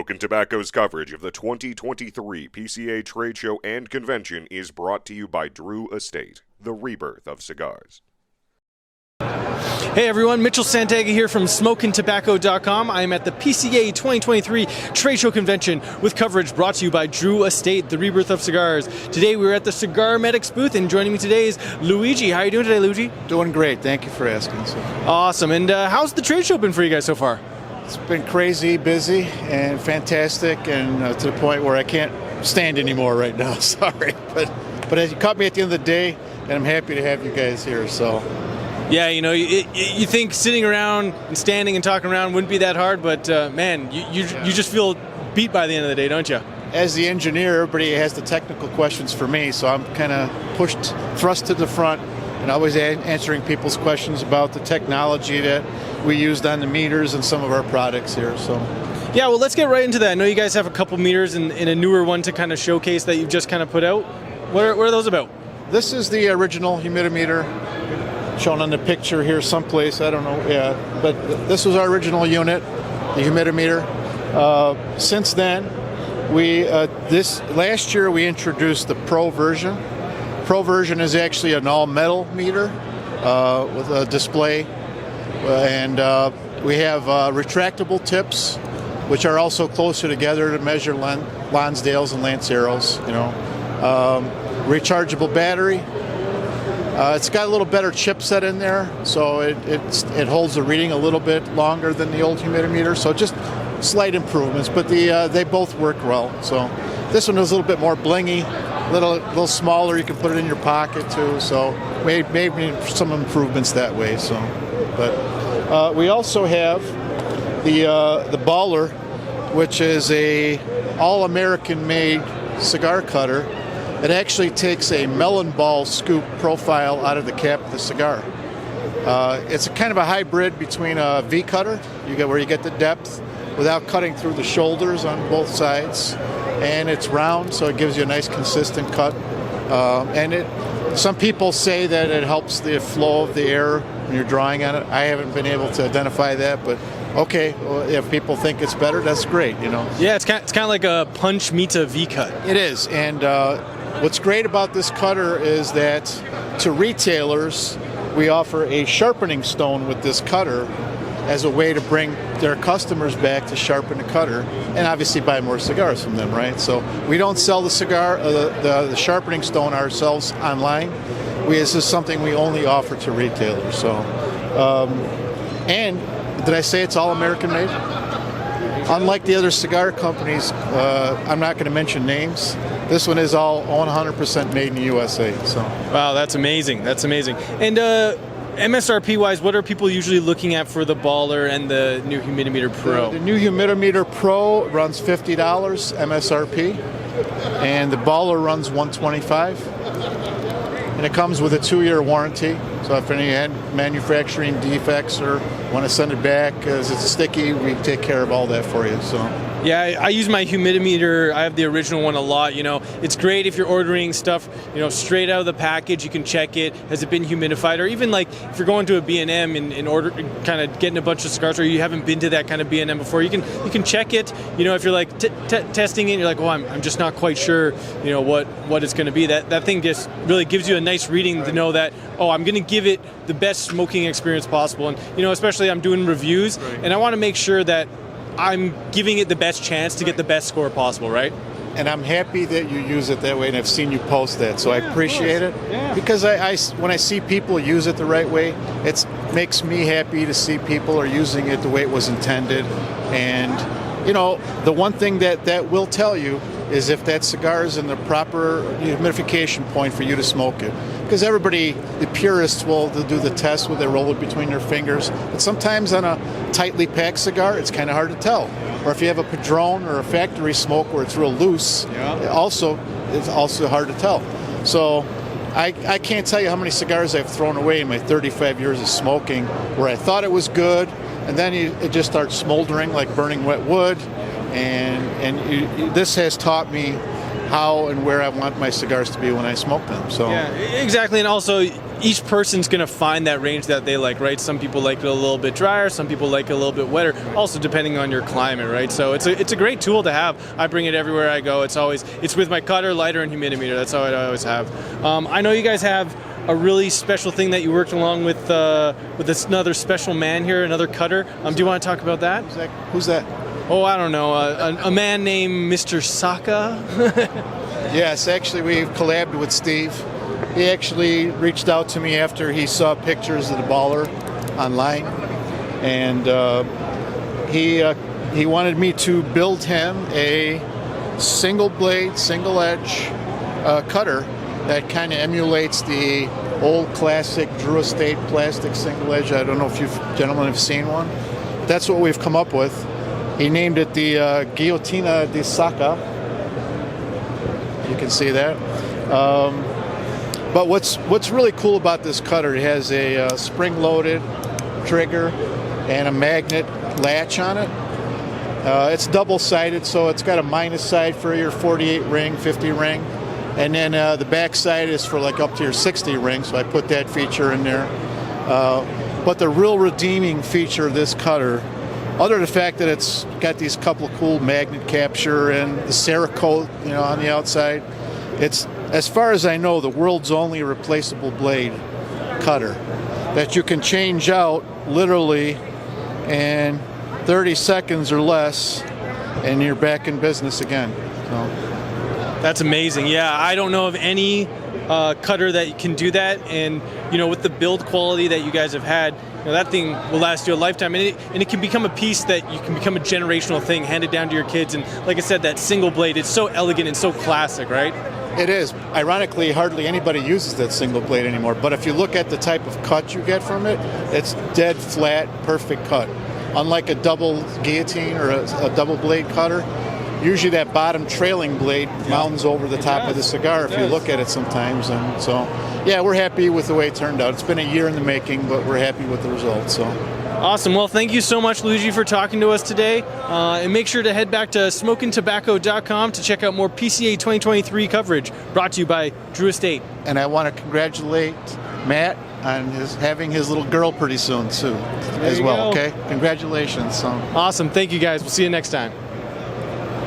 Smokin' Tobacco's coverage of the 2023 PCA Trade Show and Convention is brought to you by Drew Estate, the rebirth of cigars. Hey everyone, Mitchell Santega here from SmokingTobacco.com. I am at the PCA 2023 Trade Show Convention with coverage brought to you by Drew Estate, the rebirth of cigars. Today we're at the CigarMedics booth, and joining me today is Luigi. How are you doing today, Luigi? Doing great. Thank you for asking. Awesome. And how's the trade show been for you guys so far? It's been crazy, busy, and fantastic, and to the point where I can't stand anymore right now. Sorry, but as you caught me at the end of the day, and I'm happy to have you guys here. So. Yeah, you know, you think sitting around and standing and talking around wouldn't be that hard, but man, you just feel beat by the end of the day, don't you? As the engineer, everybody has the technical questions for me, so I'm kind of thrust to the front, and always answering people's questions about the technology that we used on the meters and some of our products here. So. Yeah, well, let's get right into that. I know you guys have a couple meters and a newer one to kind of showcase that you've just kind of put out. What are those about? This is the original humidimeter, shown on the picture here someplace, I don't know, yeah, but this was our original unit, the humidimeter. Since then, this last year we introduced the Pro version. Pro version is actually an all-metal meter with a display, and we have retractable tips, which are also closer together to measure Lonsdales and Lanceros, you know. Rechargeable battery. It's got a little better chipset in there, so it holds the reading a little bit longer than the old humidimeter. So just slight improvements, but they both work well. So this one is a little bit more blingy, a little smaller. You can put it in your pocket too. So maybe some improvements that way. So, but we also have the Baller, which is a all-American made cigar cutter. It actually takes a melon ball scoop profile out of the cap of the cigar. It's a kind of a hybrid between a V cutter, where you get the depth without cutting through the shoulders on both sides, and it's round, so it gives you a nice consistent cut. And some people say that it helps the flow of the air when you're drawing on it. I haven't been able to identify that, but okay, well, if people think it's better, that's great, you know. Yeah, it's kind of like a punch meets a V cut. It is, and what's great about this cutter is that to retailers, we offer a sharpening stone with this cutter as a way to bring their customers back to sharpen the cutter and obviously buy more cigars from them, right? So we don't sell the cigar, the sharpening stone ourselves online. This is something we only offer to retailers. So, and did I say it's all American made? Unlike the other cigar companies, I'm not going to mention names. This one is all 100% made in the USA. So. Wow, that's amazing. That's amazing. And MSRP-wise, what are people usually looking at for the Baller and the new Humidimeter Pro? The new Humidimeter Pro runs $50 MSRP, and the Baller runs $125. And it comes with a 2-year warranty. So if any manufacturing defects or want to send it back because it's sticky, we take care of all that for you. So. Yeah, I use my humidimeter. I have the original one a lot. You know, it's great if you're ordering stuff, you know, straight out of the package. You can check it. Has it been humidified? Or even like if you're going to a B&M and order, kind of getting a bunch of cigars, or you haven't been to that kind of B&M before, you can check it. You know, if you're like testing it, you're like, oh, I'm just not quite sure, you know, what it's going to be. That thing just really gives you a nice reading to know that, oh, I'm going to give it the best smoking experience possible. And you know, especially I'm doing reviews, and I want to make sure that I'm giving it the best chance to get the best score possible, right? And I'm happy that you use it that way, and I've seen you post that, so I appreciate it. Yeah. Because when I see people use it the right way, it makes me happy to see people are using it the way it was intended. And, you know, the one thing that will tell you is if that cigar is in the proper humidification point for you to smoke it. Because everybody, the purists, will do the test where they roll it between their fingers. But sometimes on a tightly packed cigar, it's kind of hard to tell. Or if you have a Padron or a factory smoke where it's real loose, it's also hard to tell. So I can't tell you how many cigars I've thrown away in my 35 years of smoking where I thought it was good, and then it just starts smoldering like burning wet wood. And this has taught me how and where I want my cigars to be when I smoke them. So yeah, exactly. And also, each person's going to find that range that they like, right? Some people like it a little bit drier, some people like it a little bit wetter, also depending on your climate, right? So it's a great tool to have. I bring it everywhere I go. It's with my cutter, lighter, and humidimeter. That's how I always have. I know you guys have a really special thing that you worked along with this another special man here, another cutter. Do you want to talk about that? Who's that? Oh, I don't know. A man named Mr. Saka. Yes, actually, we've collabed with Steve. He actually reached out to me after he saw pictures of the Baller online, and he wanted me to build him a single blade, single edge cutter that kind of emulates the old classic Drew Estate plastic single edge. I don't know if you gentlemen have seen one. That's what we've come up with. He named it the Guillotina di Saka. You can see that. But what's really cool about this cutter, it has a spring-loaded trigger and a magnet latch on it. It's double-sided, so it's got a minus side for your 48 ring, 50 ring. And then the back side is for like up to your 60 ring, so I put that feature in there. But the real redeeming feature of this cutter, other than the fact that it's got these couple of cool magnet capture and the Cerakote, on the outside, it's, as far as I know, the world's only replaceable blade cutter that you can change out literally in 30 seconds or less, and you're back in business again. So. That's amazing. Yeah, I don't know of any cutter that can do that, and with the build quality that you guys have had, that thing will last you a lifetime, and it can become a piece that you can become a generational thing, handed down to your kids. And like I said, that single blade, it's so elegant and so classic, right? It is. Ironically, hardly anybody uses that single blade anymore, but if you look at the type of cut you get from it, it's dead flat, perfect cut. Unlike a double guillotine or a double blade cutter, usually that bottom trailing blade mounts over the top of the cigar if you look at it sometimes. And so, yeah, we're happy with the way it turned out. It's been a year in the making, but we're happy with the results. So. Awesome. Well, thank you so much, Luigi, for talking to us today. And make sure to head back to smokingtobacco.com to check out more PCA 2023 coverage, brought to you by Drew Estate. And I want to congratulate Matt on having his little girl pretty soon, too, as well. Okay? Congratulations. So. Awesome. Thank you, guys. We'll see you next time.